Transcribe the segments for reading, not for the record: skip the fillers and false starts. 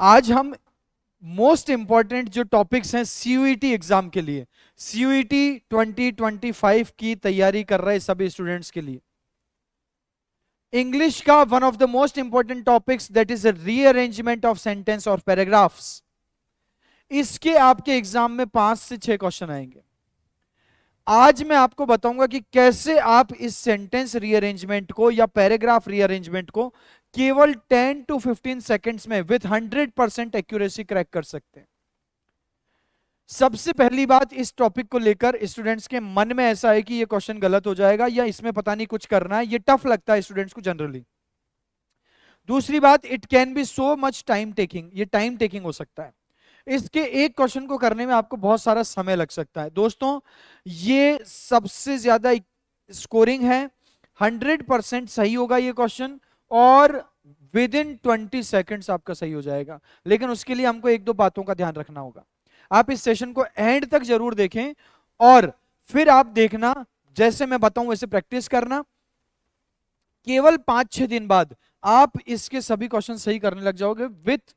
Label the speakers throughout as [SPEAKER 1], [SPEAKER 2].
[SPEAKER 1] आज हम most important जो टॉपिक्स हैं सीयूईटी एग्जाम के लिए, सीयूईटी 2025 की तैयारी कर रहे सभी स्टूडेंट्स के लिए, इंग्लिश का one of the most important topics that is rearrangement of sentence और पैराग्राफ्स। इसके आपके एग्जाम में 5 से 6 क्वेश्चन आएंगे। आज मैं आपको बताऊंगा कि कैसे आप इस सेंटेंस रीअरेंजमेंट को या पैराग्राफ रीअरेंजमेंट को केवल 10 to 15 सेकेंड्स में विथ 100% एक्यूरेसी क्रैक कर सकते हैं। सबसे पहली बात, इस टॉपिक को लेकर स्टूडेंट्स के मन में ऐसा है कि ये क्वेश्चन गलत हो जाएगा या इसमें पता नहीं कुछ करना है, ये टफ लगता है स्टूडेंट्स को जनरली। दूसरी बात, it can be so much time taking, ये टाइम टेकिंग हो सकता है। इसके एक क्वेश्चन को करने में आपको बहुत सारा समय लग सकता है। दोस्तों, ये सबसे ज्यादा स्कोरिंग है, 100% सही होगा ये क्वेश्चन और विद इन 20 सेकेंड्स आपका सही हो जाएगा। लेकिन उसके लिए हमको एक दो बातों का ध्यान रखना होगा। आप इस सेशन को एंड तक जरूर देखें और फिर आप देखना, जैसे मैं बताऊं वैसे प्रैक्टिस करना। केवल 5-6 दिन बाद आप इसके सभी क्वेश्चन सही करने लग जाओगे with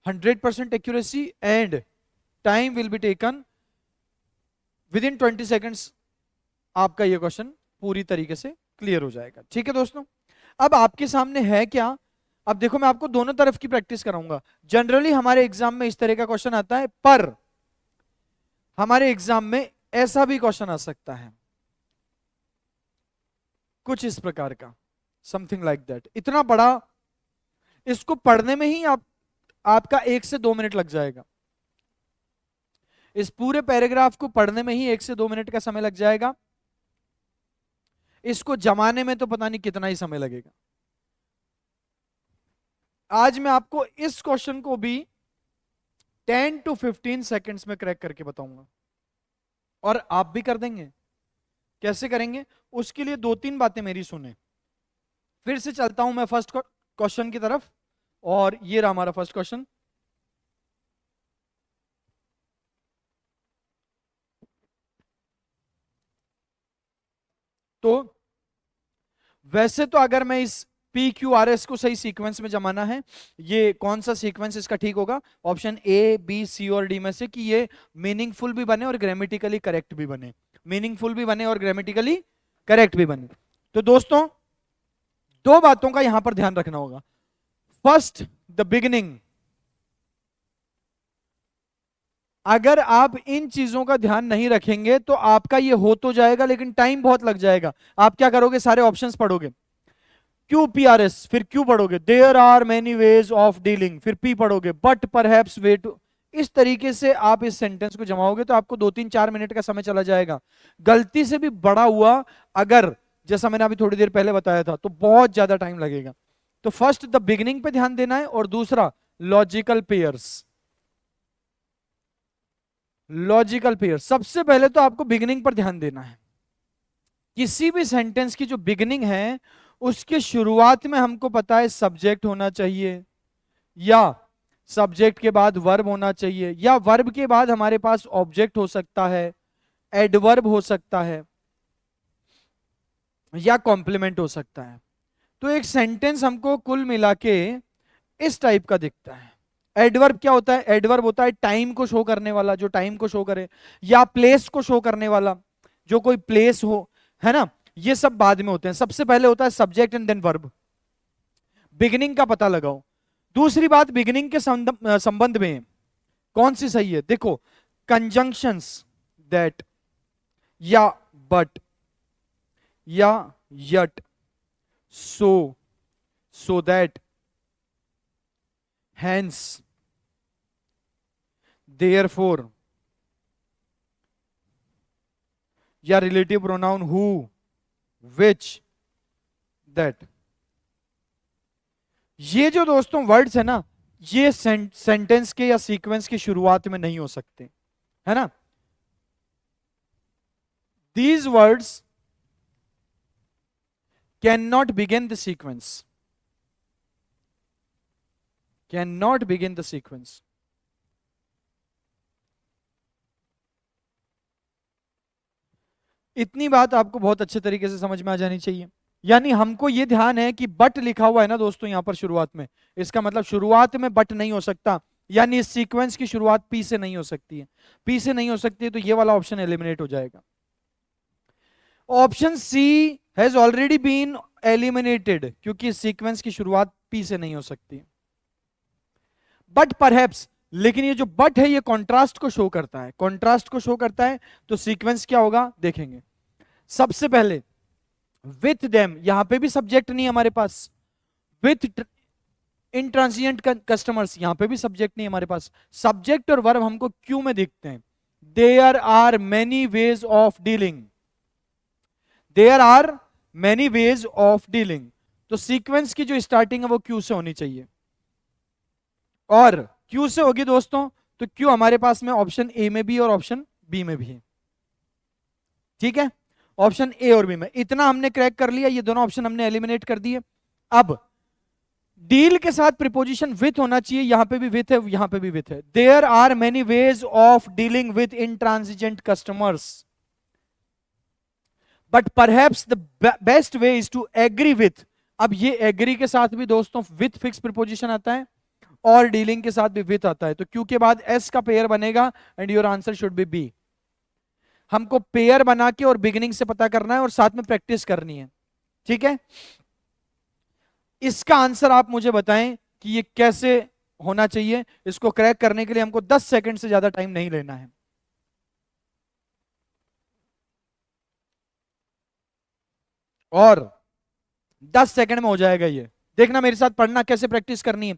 [SPEAKER 1] 100% accuracy and time will be taken with in 20 seconds. आपका ये क्वेश्चन पूरी तरीके से क्लियर हो जाएगा। ठीक है दोस्तों, अब आपके सामने है क्या? अब देखो, मैं आपको दोनों तरफ की प्रैक्टिस कराऊंगा। जनरली हमारे एग्जाम में इस तरह का क्वेश्चन आता है, पर हमारे एग्जाम में ऐसा भी क्वेश्चन आ सकता है, कुछ इस प्रकार का, समथिंग लाइक दैट। इतना बड़ा, इसको पढ़ने में ही आपका 1 से 2 मिनट लग जाएगा। इस पूरे पैराग्राफ को पढ़ने में ही 1 से 2 मिनट का समय लग जाएगा। इसको जमाने में तो पता नहीं कितना ही समय लगेगा। आज मैं आपको इस क्वेश्चन को भी 10 to 15 सेकेंड्स में क्रैक करके बताऊंगा और आप भी कर देंगे। कैसे करेंगे उसके लिए 2-3 बातें मेरी सुने। फिर से चलता हूं मैं फर्स्ट क्वेश्चन की तरफ, और ये रहा हमारा फर्स्ट क्वेश्चन। तो वैसे तो अगर मैं इस पी क्यू आर एस को सही सीक्वेंस में जमाना है, ये कौन सा सीक्वेंस इसका ठीक होगा? ऑप्शन ए, बी, सी और डी में से कि ये मीनिंगफुल भी बने और ग्रामेटिकली करेक्ट भी बने, मीनिंगफुल भी बने और ग्रामेटिकली करेक्ट भी बने। तो दोस्तों, दो बातों का यहां पर ध्यान रखना होगा। First, the beginning. अगर आप इन चीजों का ध्यान नहीं रखेंगे तो आपका ये हो तो जाएगा लेकिन टाइम बहुत लग जाएगा। आप क्या करोगे? सारे ऑप्शंस पढ़ोगे, क्यू पी आर एस, फिर क्यू पढ़ोगे, there are many ways of dealing, फिर पी पढ़ोगे, बट परहैप्स वे टू। इस तरीके से आप इस सेंटेंस को जमाओगे तो आपको 2-3-4 मिनट का समय चला जाएगा। गलती से भी बड़ा हुआ अगर, जैसा मैंने अभी थोड़ी देर पहले बताया था, तो बहुत ज्यादा टाइम लगेगा। तो फर्स्ट द बिगिनिंग पे ध्यान देना है, और दूसरा लॉजिकल पेयर्स। लॉजिकल पेयर, सबसे पहले तो आपको बिगिनिंग पर ध्यान देना है। किसी भी सेंटेंस की जो बिगिनिंग है उसके शुरुआत में हमको पता है सब्जेक्ट होना चाहिए, या सब्जेक्ट के बाद वर्ब होना चाहिए, या वर्ब के बाद हमारे पास ऑब्जेक्ट हो सकता है, एडवर्ब हो सकता है, या कॉम्प्लीमेंट हो सकता है। तो एक सेंटेंस हमको कुल मिला के इस टाइप का दिखता है। एडवर्ब क्या होता है? एडवर्ब होता है टाइम को शो करने वाला, जो टाइम को शो करे, या प्लेस को शो करने वाला, जो कोई प्लेस हो, है ना। ये सब बाद में होते हैं। सबसे पहले होता है subject and then verb. Beginning का पता लगाओ। दूसरी बात, बिगिनिंग के संबंध में कौन सी सही है? देखो, कंजंक्शंस, दैट, या बट, या yet, so, so that, hence, therefore, या relative pronoun who, which, that. ये जो दोस्तों वर्ड्स है ना, ये सेंटेंस के या सीक्वेंस की शुरुआत में नहीं हो सकते, है ना। These words can not begin the sequence, can not begin the sequence. इतनी बात आपको बहुत अच्छे तरीके से समझ में आ जानी चाहिए। यानी हमको ये ध्यान है कि बट लिखा हुआ है ना दोस्तों यहां पर शुरुआत में, इसका मतलब शुरुआत में बट नहीं हो सकता, यानी इस सीक्वेंस की शुरुआत पी से नहीं हो सकती है। पी से नहीं हो सकती है तो ये वाला ऑप्शन एलिमिनेट हो जाएगा। Option C has already been eliminated, क्योंकि इस सीक्वेंस की शुरुआत पी से नहीं हो सकती। बट परहैप्स, लेकिन ये जो बट है ये कॉन्ट्रास्ट को शो करता है, कॉन्ट्रास्ट को शो करता है, तो सीक्वेंस क्या होगा देखेंगे। सबसे पहले विथ देम, यहां पे भी सब्जेक्ट नहीं हमारे पास। विथ इंट्रांसिएंट कस्टमर्स, यहां पे भी सब्जेक्ट नहीं हमारे पास। सब्जेक्ट और वर्ब हमको क्यों में दिखते हैं। There are many ways of dealing, there are many ways of dealing, तो सीक्वेंस की जो स्टार्टिंग है वो क्यू से होनी चाहिए, और क्यू से होगी दोस्तों, तो क्यू हमारे पास में ऑप्शन ए में भी और ऑप्शन बी में भी है। ठीक है, ऑप्शन ए और बी में इतना हमने क्रैक कर लिया, ये दोनों ऑप्शन हमने एलिमिनेट कर दिए। अब डील के साथ प्रीपोजिशन विथ होना चाहिए, यहां पे भी विथ है, यहां पे भी विथ है। There are many ways of dealing with intransigent customers, but perhaps the best way is to agree with. अब ये एग्री के साथ भी दोस्तों विथ फिक्स प्रीपोजिशन आता है, और डीलिंग के साथ भी विथ आता है, तो क्यू के बाद एस का पेयर बनेगा, and your answer should be B. हमको पेयर बना के और बिगिनिंग से पता करना है और साथ में प्रैक्टिस करनी है। ठीक है, इसका आंसर आप मुझे बताएं कि ये कैसे होना चाहिए। इसको क्रैक करने के लिए हमको 10 सेकंड से ज्यादा टाइम नहीं लेना है। और 10 सेकंड में हो जाएगा ये, देखना मेरे साथ, पढ़ना कैसे प्रैक्टिस करनी है।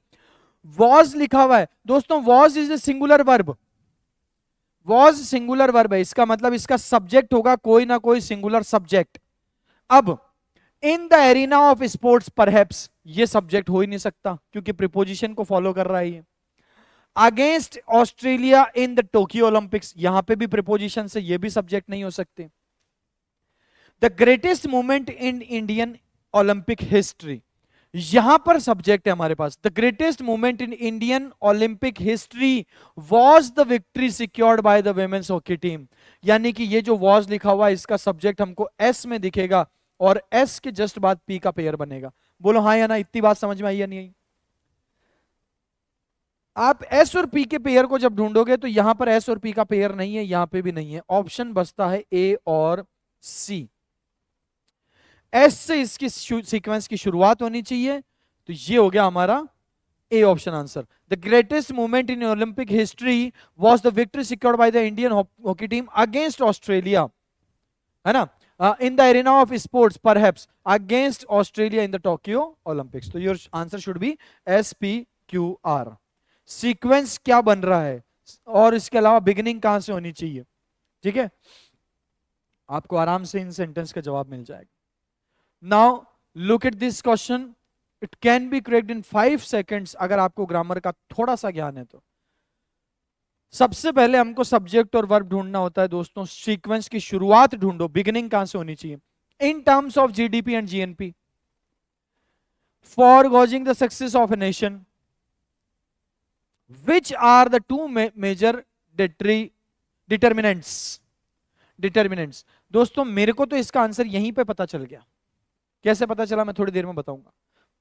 [SPEAKER 1] वॉज लिखा हुआ है दोस्तों, was is a singular verb, was singular verb है, इसका मतलब इसका सब्जेक्ट होगा कोई ना कोई सिंगुलर सब्जेक्ट। अब इन the arena of sports perhaps, ये सब्जेक्ट हो ही नहीं सकता क्योंकि प्रीपोजिशन को फॉलो कर रहा है ये। Against Australia in the Tokyo Olympics, यहां पे भी प्रीपोजिशन से ये भी सब्जेक्ट नहीं हो सकते। The greatest movement in Indian Olympic history, यहां पर सब्जेक्ट है हमारे पास। The greatest movement in Indian Olympic history was the victory secured by the women's hockey team, यानी कि ये जो वॉज लिखा हुआ है इसका सब्जेक्ट हमको एस में दिखेगा, और एस के जस्ट बाद पी का पेयर बनेगा। बोलो हाँ या ना, इतनी बात समझ में आई या नहीं आई। आप एस और पी के पेयर को जब ढूंढोगे तो यहां पर एस और पी का पेयर नहीं है, यहां पे भी नहीं है, ऑप्शन बचता है ए और सी। एस से इसकी सीक्वेंस की शुरुआत होनी चाहिए, तो ये हो गया हमारा A option answer. The greatest movement in Olympic history was the victory secured by the Indian hockey team against Australia, है ना, in the arena of sports perhaps against Australia in the Tokyo Olympics. तो your answer should be S P Q R. Sequence क्या बन रहा है और इसके अलावा बिगिनिंग कहां से होनी चाहिए। ठीक है, आपको आराम से इन सेंटेंस का जवाब मिल जाएगा। Now look at this question, it can be correct in 5 seconds अगर आपको ग्रामर का थोड़ा सा ज्ञान है तो। सबसे पहले हमको सब्जेक्ट और वर्ब ढूंढना होता है दोस्तों, सीक्वेंस की शुरुआत ढूंढो, बिगिनिंग कहां से होनी चाहिए। In terms of GDP and GNP, for gauging the success of a nation, which are the two major determinants. Determinants दोस्तों मेरे को तो इसका आंसर यहीं पे पता चल गया, कैसे पता चला मैं थोड़ी देर में बताऊंगा।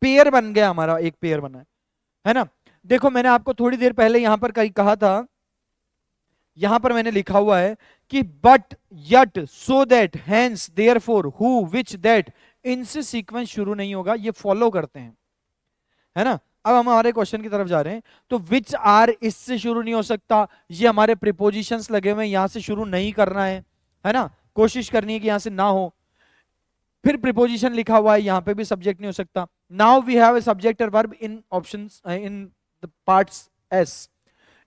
[SPEAKER 1] पेयर बन गया हमारा, एक पेयर बना है ना। देखो मैंने आपको थोड़ी देर पहले यहां पर कहीं कहा था, यहां पर मैंने लिखा हुआ है कि but yet so that hence therefore who which that, इनसे सीक्वेंस शुरू नहीं होगा, ये फॉलो करते हैं, है ना। अब हम हमारे क्वेश्चन की तरफ जा रहे हैं, तो विच आर इससे शुरू नहीं हो सकता, ये हमारे प्रीपोजिशंस लगे हुए हैं, यहां से शुरू नहीं करना है ना, कोशिश करनी है कि यहां से ना हो। फिर प्रीपोजिशन लिखा हुआ है, यहां पे भी सब्जेक्ट नहीं हो सकता। Now we have a subject और verb in options in the parts S.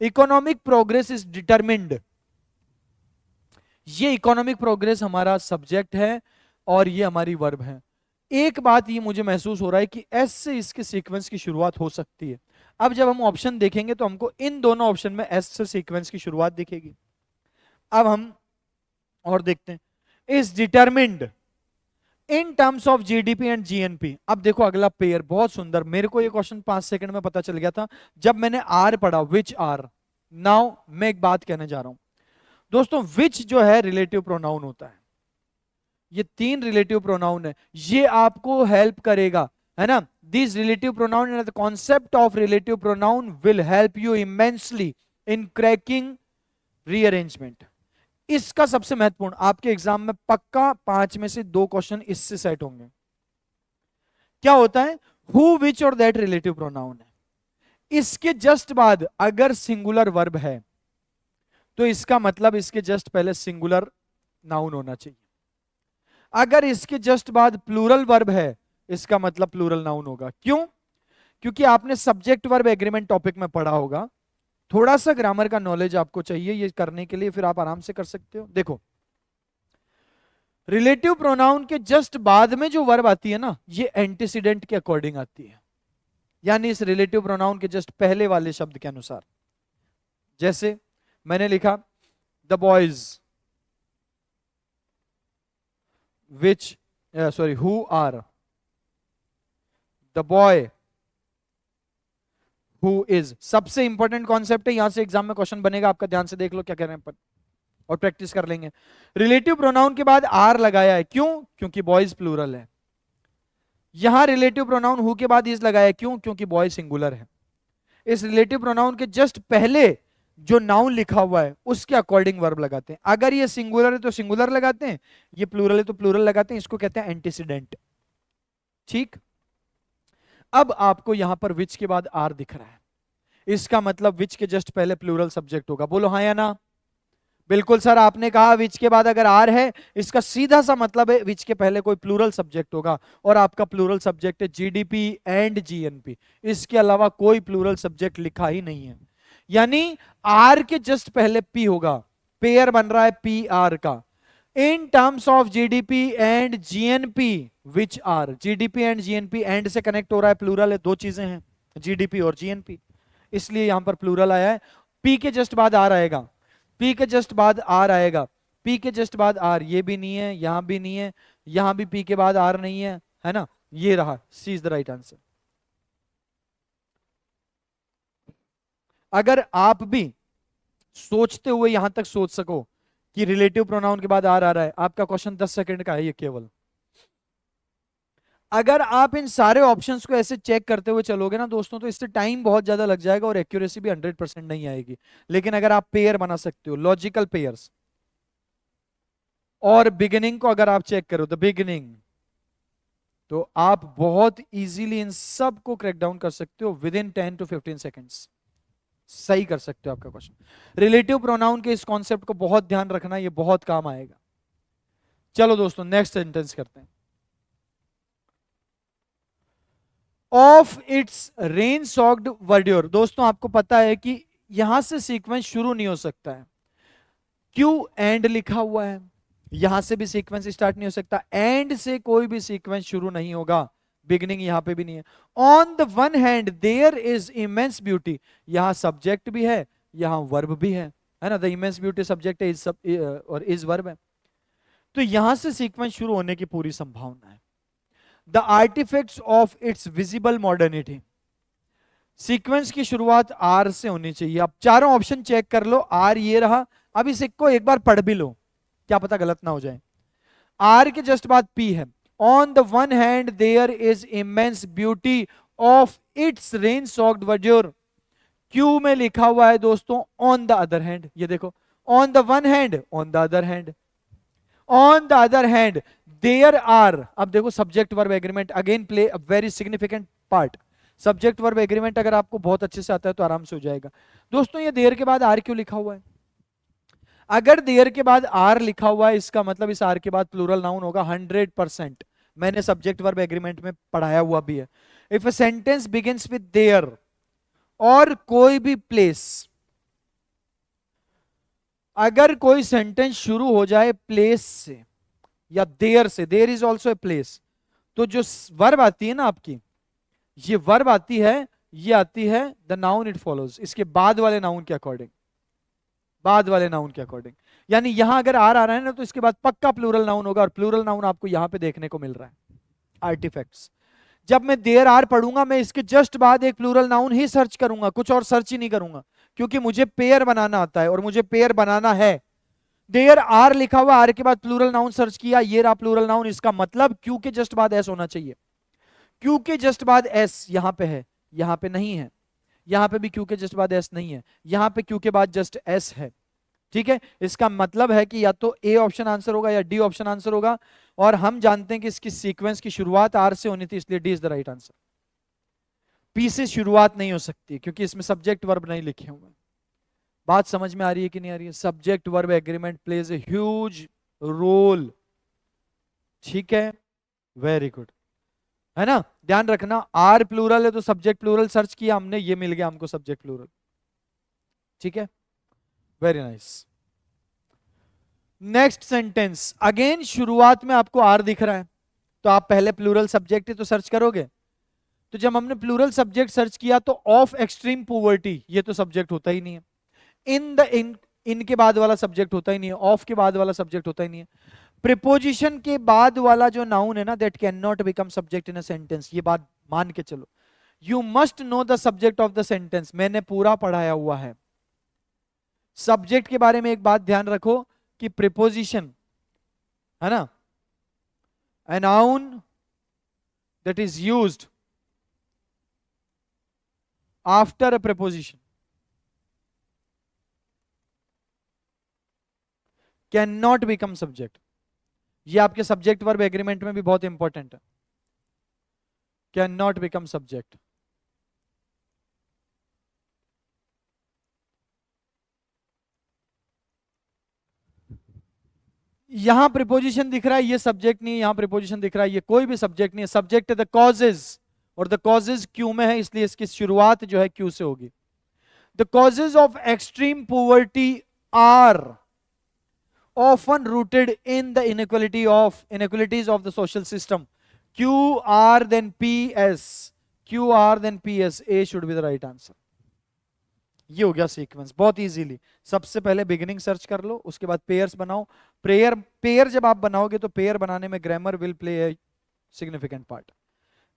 [SPEAKER 1] Economic progress is determined, ये इकोनॉमिक प्रोग्रेस हमारा सब्जेक्ट है और ये हमारी वर्ब है। एक बात ये मुझे महसूस हो रहा है कि एस से इसके सीक्वेंस की शुरुआत हो सकती है। अब जब हम ऑप्शन देखेंगे तो हमको इन दोनों ऑप्शन में एस से सीक्वेंस की शुरुआत दिखेगी। अब हम और देखते हैं, is determined in terms of GDP and GNP. अब देखो अगला पेयर बहुत सुंदर, मेरे को ये क्वेश्चन 5 सेकंड में पता चल गया था जब मैंने आर पढ़ा, विच आर। नाउ मैं एक बात कहने जा रहा हूं दोस्तों, विच जो है रिलेटिव प्रोनाउन होता है, ये 3 रिलेटिव प्रोनाउन है, ये आपको हेल्प करेगा, है ना। This relative pronoun and the concept of relative pronoun will help you immensely in cracking rearrangement. इसका सबसे महत्वपूर्ण, आपके एग्जाम में पक्का 5 में से 2 क्वेश्चन इससे सेट होंगे। क्या होता है, हु, विच और दैट रिलेटिव प्रोनाउन है। इसके जस्ट बाद अगर सिंगुलर वर्ब है तो इसका मतलब इसके जस्ट पहले सिंगुलर नाउन होना चाहिए। अगर इसके जस्ट बाद प्लूरल वर्ब है इसका मतलब प्लूरल नाउन होगा। क्यों? क्योंकि आपने सब्जेक्ट वर्ब एग्रीमेंट टॉपिक में पढ़ा होगा। थोड़ा सा ग्रामर का नॉलेज आपको चाहिए ये करने के लिए, फिर आप आराम से कर सकते हो। देखो, रिलेटिव प्रोनाउन के जस्ट बाद में जो वर्ब आती है ना, ये एंटीसीडेंट के अकॉर्डिंग आती है, यानी इस रिलेटिव प्रोनाउन के जस्ट पहले वाले शब्द के अनुसार। जैसे मैंने लिखा the boys which who are, the boy who is. सबसे इंपॉर्टेंट कॉन्सेप्ट है, यहां से एग्जाम में क्वेश्चन बनेगा आपका, ध्यान से देख लो क्या कह रहे हैं और प्रैक्टिस कर लेंगे। रिलेटिव प्रोनाउन के बाद आर लगाया है, क्यों? क्योंकि बॉयज प्लूरल है। यहां रिलेटिव प्रोनाउन हु के बाद इज लगाया, क्यों? क्योंकि बॉय सिंगुलर है। इस रिलेटिव प्रोनाउन के जस्ट पहले जो नाउन लिखा हुआ है उसके अकॉर्डिंग वर्ब लगाते हैं। अगर ये सिंगुलर है तो सिंगुलर लगाते हैं, ये प्लूरल है तो प्लूरल लगाते हैं। इसको कहते हैं एंटीसीडेंट। ठीक, अब आपको यहां पर विच के बाद आर दिख रहा है, इसका मतलब विच के जस्ट पहले प्लूरल सब्जेक्ट होगा। बोलो हाँ या ना? बिल्कुल सर, आपने कहा विच के बाद अगर आर है, इसका सीधा सा मतलब है विच के पहले कोई प्लूरल सब्जेक्ट होगा, और आपका प्लूरल सब्जेक्ट है जीडीपी एंड जीएनपी। इसके अलावा कोई प्लूरल सब्जेक्ट लिखा ही नहीं है, यानी आर के जस्ट पहले पी होगा। पेयर बन रहा है पी आर का। In terms of GDP and GNP which are, GDP and GNP and से कनेक्ट हो रहा है, प्लूरल है, 2 चीजें हैं जीडीपी और जीएनपी, इसलिए यहां पर प्लूरल आया है। पी के जस्ट बाद आर आएगा, पी के जस्ट बाद आर आएगा, पी के जस्ट बाद आर, ये भी नहीं है, यहां भी नहीं है, यहां भी पी के बाद आर नहीं है ना। ये रहा, सी इज द राइट आंसर। अगर आप भी सोचते हुए यहां तक सोच सको कि रिलेटिव प्रोनाउन के बाद आर आ रहा है, आपका क्वेश्चन 10 सेकंड का है ये केवल। अगर आप इन सारे ऑप्शंस को ऐसे चेक करते हुए चलोगे ना दोस्तों, तो इससे टाइम बहुत ज्यादा लग जाएगा और एक्यूरेसी भी 100% नहीं आएगी। लेकिन अगर आप पेयर बना सकते हो, लॉजिकल पेयर्स, और बिगिनिंग को अगर आप चेक करो, द बिगिनिंग, तो आप बहुत इजीली इन सब को क्रैक डाउन कर सकते हो विद इन 10 to 15 सेकेंड्स। सही कर सकते हो आपका क्वेश्चन। रिलेटिव प्रोनाउन के इस कॉन्सेप्ट को बहुत ध्यान रखना, ये बहुत काम आएगा। चलो दोस्तों, नेक्स्ट सेंटेंस करते हैं। Of its rain soaked verdure. दोस्तों आपको पता है कि यहां से सीक्वेंस शुरू नहीं हो सकता है, क्यों? एंड लिखा हुआ है, यहां से भी सीक्वेंस स्टार्ट नहीं हो सकता, एंड से कोई भी सीक्वेंस शुरू नहीं होगा, बिगिनिंग यहां पे भी नहीं है। On the one hand there is immense beauty, यहां सब्जेक्ट भी है, यहां वर्ब भी है ना। द इमेंस ब्यूटी सब्जेक्ट है, और इज वर्ब है, तो यहां से सीक्वेंस शुरू होने की पूरी संभावना है। The artefacts of its visible modernity, sequence की शुरुआत आर से होनी चाहिए। अब चारों ऑप्शन चेक कर लो, आर ये रहा, अब इस एक को एक बार पढ़ भी लो, क्या पता गलत ना हो जाए। आर के जस्ट बाद पी है। On the one hand there is immense beauty of its rain soaked verdure, Q में लिखा हुआ है दोस्तों ऑन द अदर हैंड, ये देखो, on the one hand, on the other hand, on the other hand there are. अब देखो subject verb agreement again play a very significant part. Subject verb agreement अगर आपको बहुत अच्छे से आता है तो आराम से हो जाएगा। दोस्तों ये देयर के बाद आर क्यों लिखा हुआ है? अगर देयर के बाद आर लिखा हुआ है, इसका मतलब इस आर के बाद प्लूरल नाउन होगा 100%। मैंने सब्जेक्ट वर्ब एग्रीमेंट में पढ़ाया हुआ भी है। If a sentence begins with their और कोई भी प्लेस, अगर कोई सेंटेंस शुरू हो जाए प्लेस से या देयर से, there is also a place, तो जो वर्ब आती है ना आपकी, ये वर्ब आती है, ये आती है द नाउन इट फॉलोज, इसके बाद वाले नाउन के अकॉर्डिंग, बाद वाले नाउन के अकॉर्डिंग। यानी यहां अगर आर आ रहा है ना, तो इसके बाद पक्का प्लूरल नाउन होगा, और प्लूरल नाउन आपको यहां पे देखने को मिल रहा है, आर्टिफैक्ट्स। जब मैं देयर आर पढ़ूंगा, मैं इसके जस्ट बाद एक प्लूरल नाउन ही सर्च करूंगा, कुछ और सर्च ही नहीं करूंगा, क्योंकि मुझे पेयर बनाना आता है और मुझे पेयर बनाना है। देयर आर लिखा हुआ, आर के बाद प्लूरल नाउन सर्च किया, ये रहा प्लूरल नाउन। इसका मतलब क्यू के जस्ट बाद एस होना चाहिए। क्यू के जस्ट बाद एस यहां पे है, यहां पे नहीं है। यहां पे भी क्यू के जस्ट बाद एस नहीं है, यहां पे क्यू के बाद जस्ट एस है। ठीक है, इसका मतलब है कि या तो ए ऑप्शन आंसर होगा या डी ऑप्शन आंसर होगा। और हम जानते हैं कि इसकी सीक्वेंस की शुरुआत आर से होनी थी, इसलिए D is the right answer. P से शुरुआत नहीं हो सकती क्योंकि इसमें सब्जेक्ट वर्ब नहीं लिखे हुए। बात समझ में आ रही है कि नहीं आ रही है? Subject verb agreement plays a huge role. ठीक है, वेरी गुड, है ना? ध्यान रखना, आर प्लूरल है तो सब्जेक्ट प्लूरल सर्च किया हमने, ये मिल गया हमको सब्जेक्ट प्लूरल। ठीक है, very nice. Next sentence, again शुरुआत में आपको आर दिख रहा है, तो आप पहले प्लूरल सब्जेक्ट ही तो सर्च करोगे। तो जब हमने प्लूरल सब्जेक्ट सर्च किया तो ऑफ एक्सट्रीम पोवर्टी, ये तो सब्जेक्ट होता ही नहीं है। इन के बाद वाला सब्जेक्ट होता ही नहीं है, ऑफ के बाद वाला सब्जेक्ट होता ही नहीं है। प्रीपोजिशन के बाद वाला जो नाउन है ना, that can not become subject in a sentence, ये बात मान के चलो। You must know the subject of the sentence, मैंने पूरा पढ़ाया हुआ है। सब्जेक्ट के बारे में एक बात ध्यान रखो कि प्रीपोजिशन है ना, a noun that is used after a preposition cannot become subject। ये आपके सब्जेक्ट वर्ब एग्रीमेंट में भी बहुत इंपॉर्टेंट है, कैन नॉट बिकम सब्जेक्ट। यहां प्रीपोजिशन दिख रहा है, ये सब्जेक्ट नहीं है। यहां प्रीपोजिशन दिख रहा है, ये कोई भी सब्जेक्ट नहीं है। सब्जेक्ट है द कॉजेज, और द कॉजेज क्यू में है, इसलिए इसकी शुरुआत जो है क्यू से होगी। The causes of extreme poverty are often rooted in the inequalities of the social system। QR then PS, QR then PS, A should be the right answer। ये हो गया सीक्वेंस बहुत इजीली। सबसे पहले बिगिनिंग सर्च कर लो, उसके बाद pairs बनाओ। पेयर जब आप बनाओगे तो पेयर बनाने में grammar will play a significant part.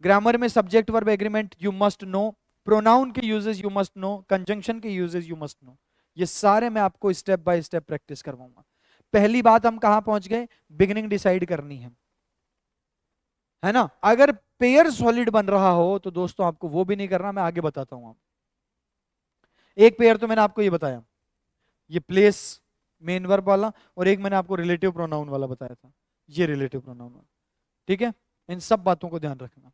[SPEAKER 1] Grammar में subject verb agreement you must know, pronoun के uses you must know, conjunction के यूजेस यू मस्ट नो। ये सारे मैं आपको स्टेप बाय स्टेप प्रैक्टिस करवाऊंगा। पहली बात, हम कहां पहुंच गए? बिगिनिंग डिसाइड करनी है ना? अगर पेयर सॉलिड बन रहा हो तो दोस्तों आपको वो भी नहीं करना, मैं आगे बताता हूं। एक पेयर तो मैंने आपको ये बताया, ये प्लेस मेन वर्ब वाला, और एक मैंने आपको रिलेटिव प्रोनाउन वाला बताया था, ये रिलेटिव प्रोनाउन वाला। ठीक है, इन सब बातों को ध्यान रखना।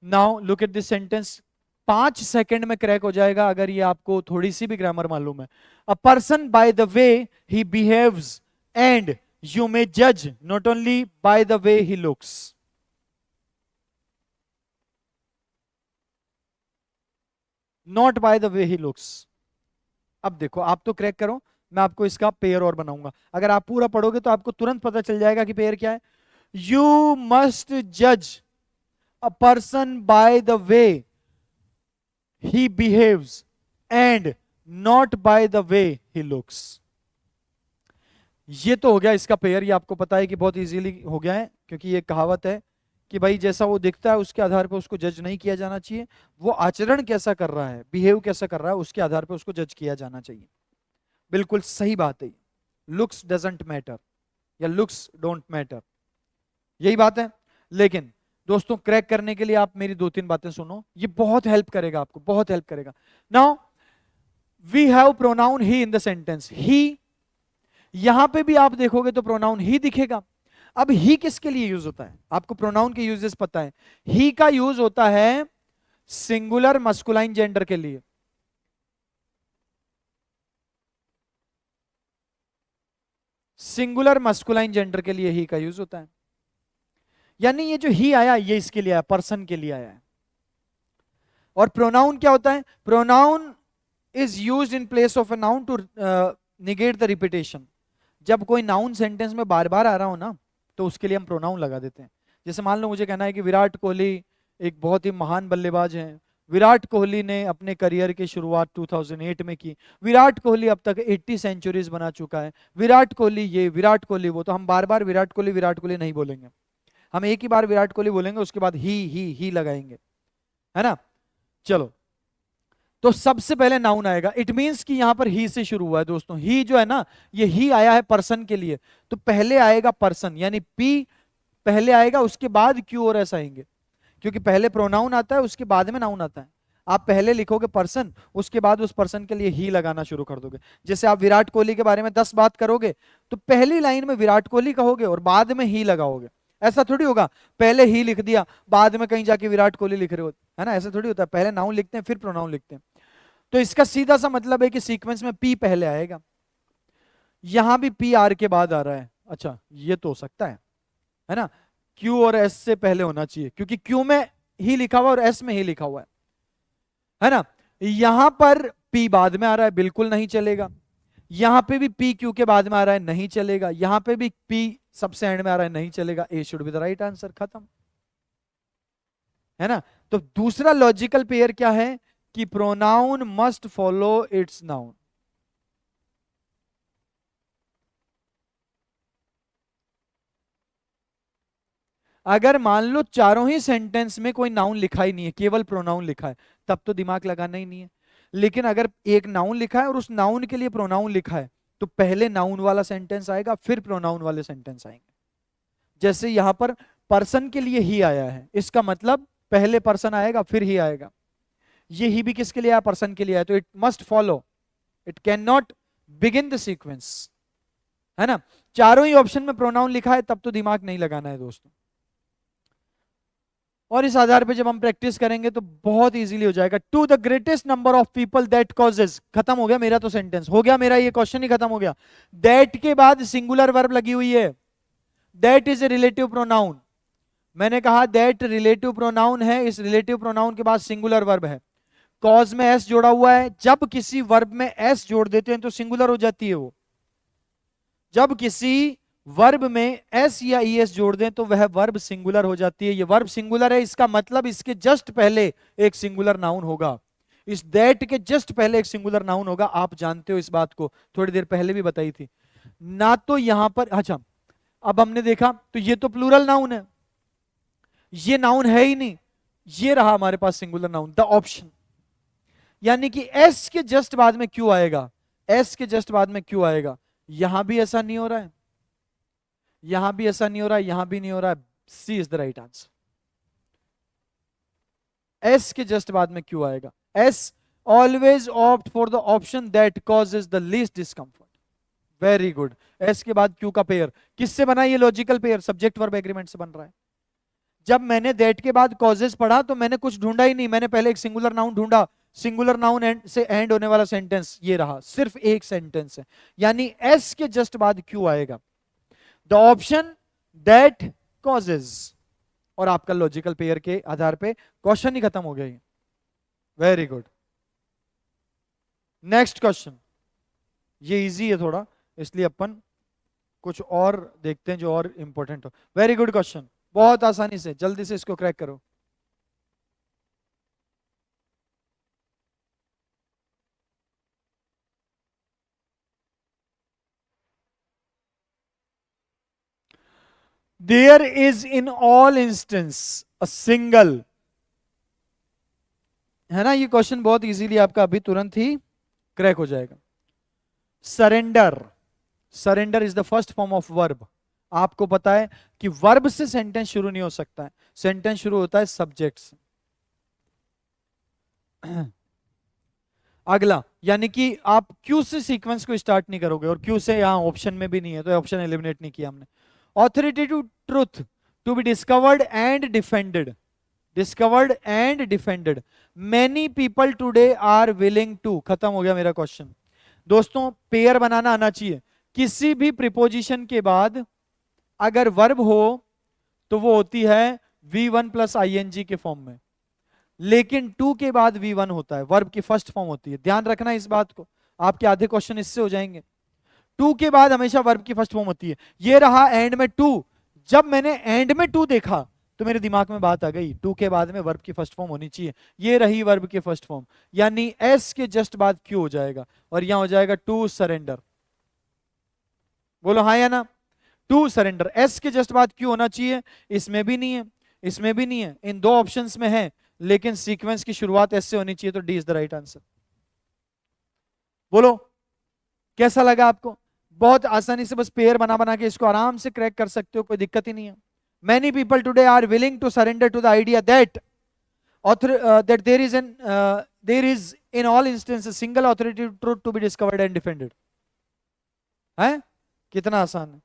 [SPEAKER 1] Now look at this sentence. 5 second में क्रैक हो जाएगा अगर ये आपको थोड़ी सी भी ग्रामर मालूम है। A person by the way he behaves and you may जज not only by the way he looks. Not by the way he looks. अब देखो, आप तो क्रैक करो, मैं आपको इसका पेयर और बनाऊंगा। अगर आप पूरा पढ़ोगे तो आपको तुरंत पता चल जाएगा कि पेयर क्या है। यू मस्ट जज अ person by the way he behaves and not by the way he looks। ये तो हो गया इसका पेयर। ये आपको पता है कि बहुत इजीली हो गया है, क्योंकि ये कहावत है कि भाई जैसा वो दिखता है उसके आधार पर उसको जज नहीं किया जाना चाहिए, वो आचरण कैसा कर रहा है, बिहेव कैसा कर रहा है, उसके आधार पर उसको जज किया जाना चाहिए। बिल्कुल सही बात है। लुक्स डजंट मैटर या लुक्स डोंट मैटर, यही बात है। लेकिन दोस्तों, क्रैक करने के लिए आप मेरी 2-3 बातें सुनो, ये बहुत हेल्प करेगा, आपको बहुत हेल्प करेगा। Now we have pronoun he in the sentence. He, यहां पे भी आप देखोगे तो प्रोनाउन ही दिखेगा। अब ही किसके लिए यूज होता है? आपको प्रोनाउन के यूजेस पता है। ही का यूज होता है सिंगुलर मस्कुलाइन जेंडर के लिए। सिंगुलर मस्कुलाइन जेंडर के लिए ही का यूज होता है। यानी ये जो ही आया, ये इसके लिए आया, पर्सन के लिए आया है। और प्रोनाउन क्या होता है? Pronoun is used in place of a noun to negate the repetition. जब कोई नाउन सेंटेंस में बार बार आ रहा हो ना, तो उसके लिए हम प्रोनाउन लगा देते हैं। जैसे मान लो मुझे कहना है कि विराट कोहली एक बहुत ही महान बल्लेबाज हैं। विराट कोहली ने अपने करियर की शुरुआत 2008 में की। विराट कोहली अब तक 80 सेंचुरीज बना चुका है। विराट कोहली ये, विराट कोहली वो। तो हम बार बार विराट कोहली नहीं बोलेंगे, हम एक ही बार विराट कोहली बोलेंगे, उसके बाद ही लगाएंगे, है ना? चलो, तो सबसे पहले नाउन आएगा। इट मींस कि यहां पर ही से शुरू हुआ है दोस्तों। ही जो है ना, ये ही आया है पर्सन के लिए, तो पहले आएगा पर्सन, यानी पी पहले आएगा, उसके बाद क्यू और एस आएंगे, क्योंकि पहले प्रोनाउन आता है उसके बाद में नाउन आता है। आप पहले लिखोगे पर्सन, उसके बाद उस पर्सन के लिए ही लगाना शुरू कर दोगे। जैसे आप विराट कोहली के बारे में 10 बात करोगे तो पहली लाइन में विराट कोहली कहोगे और बाद में ही लगाओगे। ऐसा थोड़ी होगा पहले ही लिख दिया बाद में कहीं जाके विराट कोहली लिख रहे हो, है ना, ऐसा थोड़ी होता है। पहले नाउन लिखते हैं फिर प्रोनाउन लिखते हैं। तो इसका सीधा सा मतलब है कि सीक्वेंस में पी पहले आएगा। यहां भी पी आर के बाद आ रहा है, अच्छा ये तो हो सकता है ना, क्यू और एस से पहले होना चाहिए, क्योंकि क्यू में ही लिखा हुआ और एस में ही लिखा हुआ है ना। यहां पर पी बाद में आ रहा है, बिल्कुल नहीं चलेगा। यहां पे भी पी क्यू के बाद में आ रहा है, नहीं चलेगा। यहां पे भी पी सबसे एंड में आ रहा है, नहीं चलेगा। A should be the right answer, खत्म, है ना। तो दूसरा लॉजिकल पेयर क्या है कि pronoun must follow it's noun. अगर मान लो चारों ही सेंटेंस में कोई नाउन लिखा ही नहीं है, केवल प्रोनाउन लिखा है, तब तो दिमाग लगाना ही नहीं है। लेकिन अगर एक नाउन लिखा है और उस नाउन के लिए प्रोनाउन लिखा है, तो पहले नाउन वाला सेंटेंस आएगा फिर प्रोनाउन वाले सेंटेंस आएंगे। जैसे यहां पर पर्सन के लिए ही आया है, इसका मतलब पहले पर्सन आएगा फिर ही आएगा। ये ही भी किसके लिए आया, पर्सन के लिए आया, तो it must follow, it can not begin the sequence, है ना। चारों ही ऑप्शन में प्रोनाउन लिखा है तब तो दिमाग नहीं लगाना है दोस्तों। और इस आधार पे जब हम प्रैक्टिस करेंगे तो बहुत इजीली हो जाएगा। To the greatest number of people that causes, खत्म हो गया मेरा तो सेंटेंस, हो गया मेरा ये क्वेश्चन ही खत्म हो गया। दैट के बाद सिंगुलर वर्ब लगी हुई है, that is a relative pronoun. मैंने कहा दैट रिलेटिव प्रोनाउन है, इस रिलेटिव प्रोनाउन के बाद सिंगुलर वर्ब है। कॉज में एस जोड़ा हुआ है, जब किसी वर्ब में एस जोड़ देते हैं तो सिंगुलर हो जाती है वो। जब किसी वर्ब में एस या ईएस जोड़ दें तो वह वर्ब सिंगुलर हो जाती है। ये वर्ब सिंगुलर है, इसका मतलब इसके जस्ट पहले एक सिंगुलर नाउन होगा। इस दैट के जस्ट पहले एक सिंगुलर नाउन होगा। आप जानते हो इस बात को, थोड़ी देर पहले भी बताई थी ना। तो यहां पर अच्छा, अब हमने देखा तो ये तो प्लूरल नाउन है, ये नाउन है ही नहीं, ये रहा हमारे पास सिंगुलर नाउन, द ऑप्शन। यानी कि एस के जस्ट बाद में क्यों आएगा, एस के जस्ट बाद में क्यों आएगा। यहां भी ऐसा नहीं हो रहा है, यहां भी ऐसा नहीं हो रहा है, यहां भी नहीं हो रहा है। C is the right answer. S के जस्ट बाद में क्यों आएगा। S always opt for the option that causes the least discomfort. Very good. S के बाद क्यू का पेयर किससे बना, ये logical pair subject verb agreement से बन रहा है। जब मैंने दैट के बाद कॉजेज पढ़ा तो मैंने कुछ ढूंढा ही नहीं, मैंने पहले एक सिंगुलर नाउन ढूंढा, सिंगुलर नाउन से एंड होने वाला सेंटेंस ये रहा, सिर्फ एक सेंटेंस है। यानी एस के जस्ट बाद क्यू आएगा, द ऑप्शन दैट कॉजेज। और आपका लॉजिकल पेयर के आधार पे क्वेश्चन ही खत्म हो गया। Very good. नेक्स्ट क्वेश्चन, ये इजी है थोड़ा, इसलिए अपन कुछ और देखते हैं जो और इंपॉर्टेंट हो। वेरी गुड क्वेश्चन, बहुत आसानी से जल्दी से इसको क्रैक करो। There is in all instance a single, है ना। ये क्वेश्चन बहुत इजीली आपका अभी तुरंत ही क्रैक हो जाएगा। Surrender, surrender is the first form of verb. आपको पता है कि वर्ब से सेंटेंस शुरू नहीं हो सकता है, सेंटेंस शुरू होता है सब्जेक्ट से। अगला, यानी कि आप क्यू से सीक्वेंस को स्टार्ट नहीं करोगे, और क्यू से यहां ऑप्शन में भी नहीं है तो ऑप्शन एलिमिनेट नहीं किया हमने। Authoritative truth to be discovered and defended, discovered and defended. Many people today are willing to, खत्म हो गया मेरा क्वेश्चन। दोस्तों पेयर बनाना आना चाहिए। किसी भी प्रिपोजिशन के बाद अगर वर्ब हो तो वो होती है V1 प्लस ING के फॉर्म में, लेकिन टू के बाद V1 होता है, वर्ब की फर्स्ट फॉर्म होती है। ध्यान रखना इस बात को, आपके आधे क्वेश्चन इससे हो जाएंगे। टू के बाद हमेशा वर्ब की फर्स्ट फॉर्म होती है। ये रहा एंड में टू, जब मैंने एंड में टू देखा तो मेरे दिमाग में बात आ गई, टू के बाद में वर्ब की फर्स्ट फॉर्म होनी चाहिए। ये रही वर्ब की फर्स्ट फॉर्म, यानी एस के जस्ट बाद क्यू हो जाएगा, और यहां हो जाएगा टू सरेंडर। बोलो हाँ या ना, टू सरेंडर। एस के जस्ट बाद क्यू होना चाहिए, इसमें भी नहीं है, इसमें भी नहीं है, इन दो ऑप्शंस में है, लेकिन सीक्वेंस की शुरुआत एस से होनी चाहिए, तो D is the right answer. बोलो कैसा लगा आपको? बहुत आसानी से बस पेयर बना बना के इसको आराम से क्रैक कर सकते हो, कोई दिक्कत ही नहीं है। Many people today are willing to surrender to the idea that that there is in all instances single authoritative truth to be discovered and defended. है कितना आसान है।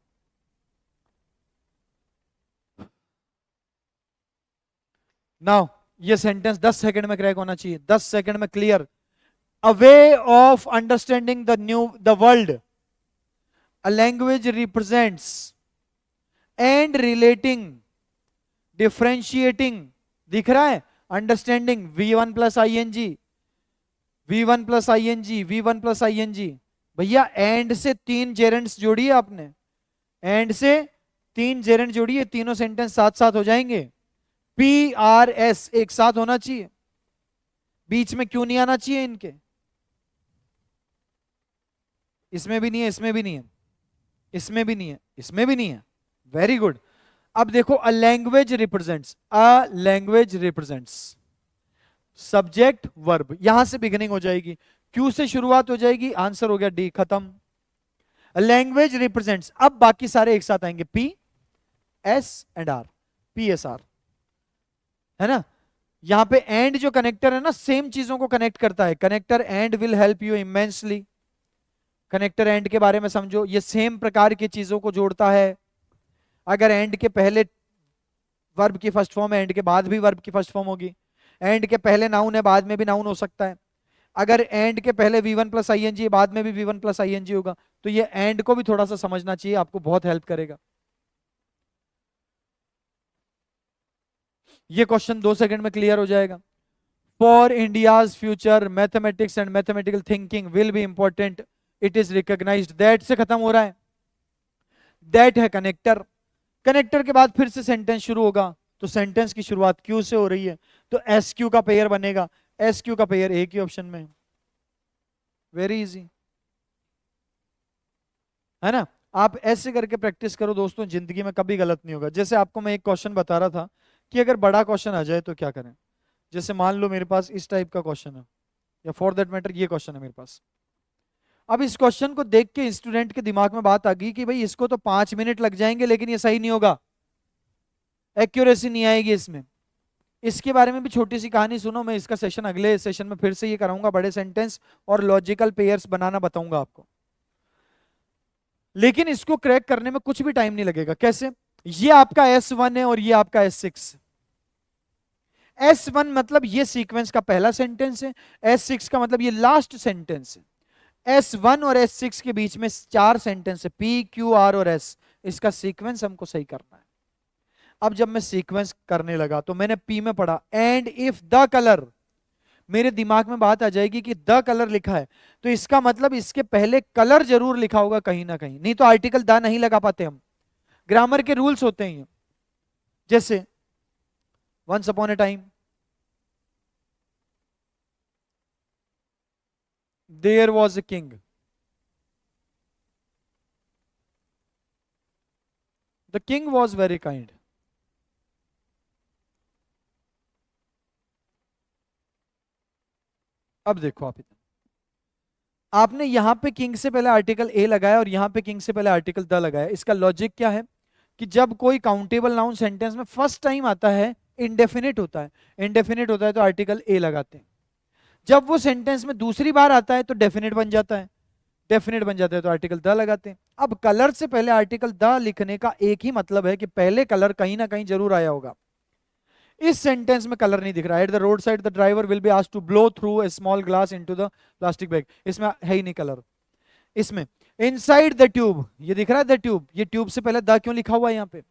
[SPEAKER 1] नाउ ये सेंटेंस 10 सेकंड में क्रैक होना चाहिए, 10 सेकंड में clear. A way of understanding the world. A language represents and relating, differentiating, दिख रहा है, understanding V1 plus ing, V1 plus ing, V1 plus ing। भैया एंड से 3 जेरेंड्स जोड़िए आपने, एंड से 3 जेरेंड जोड़िए, तीनों सेंटेंस साथ साथ हो जाएंगे। PRS एक साथ होना चाहिए, बीच में क्यों नहीं आना चाहिए इनके? इसमें भी नहीं है, इसमें भी नहीं है, इसमें भी नहीं है, इसमें भी नहीं है। Very good. अब देखो, a language represents, a language represents subject verb, यहां से बिगिनिंग हो जाएगी, क्यू से शुरुआत हो जाएगी, आंसर हो गया डी, खत्म। लैंग्वेज रिप्रेजेंट्स, अब बाकी सारे एक साथ आएंगे, P S and R, PSR, है ना। यहां पे एंड जो कनेक्टर है ना, सेम चीजों को कनेक्ट करता है। Connector and will help you immensely. Connector and के बारे में समझो, ये सेम प्रकार की चीजों को जोड़ता है। अगर एंड के पहले वर्ब की फर्स्ट फॉर्म है, एंड के बाद भी वर्ब की फर्स्ट फॉर्म होगी। एंड के पहले नाउन है, बाद में भी नाउन हो सकता है। अगर एंड के पहले V1 प्लस ing, बाद में भी V1 प्लस ing होगा, तो ये एंड को भी थोड़ा सा समझना चाहिए, आपको बहुत हेल्प करेगा। ये क्वेश्चन 2 सेकंड में क्लियर हो जाएगा। For India's future mathematics and mathematical thinking will be important, it is recognised. That से खत्म हो रहा है, दैट है कनेक्टर। कनेक्टर के बाद फिर से सेंटेंस शुरू होगा, तो सेंटेंस की शुरुआत क्यू से हो रही है, तो SQ का पेयर बनेगा। SQ का पेयर एक ही ऑप्शन में, वेरी इजी, है ना। आप ऐसे करके प्रैक्टिस करो दोस्तों, जिंदगी में कभी गलत नहीं होगा। जैसे आपको मैं एक क्वेश्चन बता रहा था कि अगर बड़ा क्वेश्चन आ जाए तो क्या करें। जैसे मान लो मेरे पास इस टाइप का क्वेश्चन है, या फॉर दैट मैटर ये क्वेश्चन है मेरे पास। अब इस क्वेश्चन को देख के स्टूडेंट के दिमाग में बात आ गई कि भाई इसको तो 5 मिनट लग जाएंगे, लेकिन ये सही नहीं होगा, एक्यूरेसी नहीं आएगी इसमें। इसके बारे में भी छोटी सी कहानी सुनो, मैं इसका सेशन अगले सेशन में फिर से ये कराऊंगा, बड़े सेंटेंस और लॉजिकल पेयर्स बनाना बताऊंगा आपको। लेकिन इसको क्रैक करने में कुछ भी टाइम नहीं लगेगा। कैसे? ये आपका S1 है और ये आपका S6। S1 मतलब ये सीक्वेंस का पहला सेंटेंस है, S6 का मतलब ये लास्ट सेंटेंस है। S1 और S6 के बीच में 4 सेंटेंस है, P, Q, R और S। इसका सीक्वेंस हमको सही करना है। अब जब मैं सीक्वेंस करने लगा तो मैंने P में पढ़ा एंड इफ द कलर, मेरे दिमाग में बात आ जाएगी कि द कलर लिखा है, तो इसका मतलब इसके पहले कलर जरूर लिखा होगा कहीं ना कहीं, नहीं तो आर्टिकल द नहीं लगा पाते हम। ग्रामर के रूल्स होते हैं। जैसे once upon a time there was a king, the king was very kind. अब देखो आप इधर, आपने यहां पे किंग से पहले आर्टिकल ए लगाया और यहां पे किंग से पहले आर्टिकल द लगाया। इसका लॉजिक क्या है कि जब कोई काउंटेबल नाउन सेंटेंस में फर्स्ट टाइम आता है, इंडेफिनिट होता है, इंडेफिनिट होता है तो आर्टिकल ए लगाते हैं। जब वो सेंटेंस में दूसरी बार आता है तो डेफिनेट बन जाता है, डेफिनेट बन जाता है तो आर्टिकल द लगाते हैं। अब कलर से पहले आर्टिकल द लिखने का एक ही मतलब है कि पहले कलर कहीं ना कहीं जरूर आया होगा। इस सेंटेंस में कलर नहीं दिख रहा है। At the road side the driver will be asked to blow through a small glass into the plastic bag, इसमें है ही नहीं कलर। इसमें इनसाइड द ट्यूब, ये दिख रहा है द ट्यूब, ये ट्यूब से पहले द क्यों लिखा हुआ है यहां पे?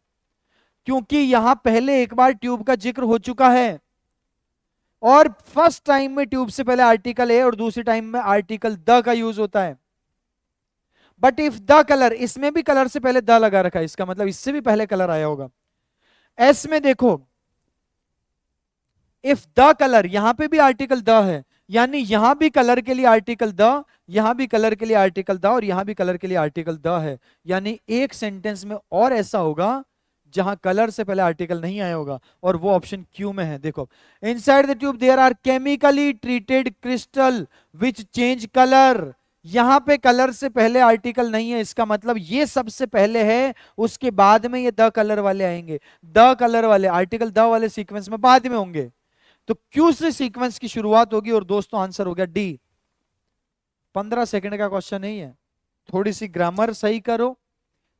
[SPEAKER 1] क्योंकि यहां पहले एक बार ट्यूब का जिक्र हो चुका है, और फर्स्ट टाइम में ट्यूब से पहले आर्टिकल ए और दूसरी टाइम में आर्टिकल द का यूज होता है। बट इफ द कलर, इसमें भी कलर से पहले द लगा रखा है, इसका मतलब इससे भी पहले कलर आया होगा। एस में देखो, इफ द कलर, यहां पे भी आर्टिकल द है, यानी यहां भी कलर के लिए आर्टिकल द, यहां भी कलर के लिए आर्टिकल द और यहां भी कलर के लिए आर्टिकल द है। यानी एक सेंटेंस में और ऐसा होगा जहां कलर से पहले आर्टिकल नहीं आया होगा, और वो ऑप्शन क्यू में है। देखो, inside the tube there are chemically treated crystal which change colour, यहां पे कलर से पहले आर्टिकल नहीं है, इसका मतलब ये सबसे पहले है, उसके बाद में ये द कलर वाले आएंगे। द कलर वाले आर्टिकल द वाले सीक्वेंस में बाद में होंगे। तो क्यू से सीक्वेंस की शुरुआत होगी और दोस्तों आंसर हो गया डी। 15 सेकंड का क्वेश्चन नहीं है, थोड़ी सी ग्रामर सही करो,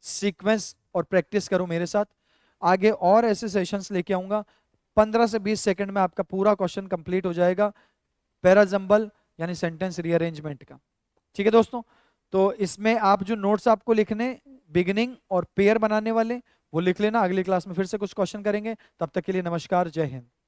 [SPEAKER 1] सीक्वेंस और प्रैक्टिस करो मेरे साथ। आगे और ऐसे सेशंस लेके आऊंगा, 15 से 20 सेकंड में आपका पूरा क्वेश्चन कंप्लीट हो जाएगा पैराजंबल यानी सेंटेंस रीअरेंजमेंट का। ठीक है दोस्तों, तो इसमें आप जो नोट्स आपको लिखने, बिगिनिंग और पेयर बनाने वाले, वो लिख लेना। अगली क्लास में फिर से कुछ क्वेश्चन करेंगे, तब तक के लिए नमस्कार, जय हिंद।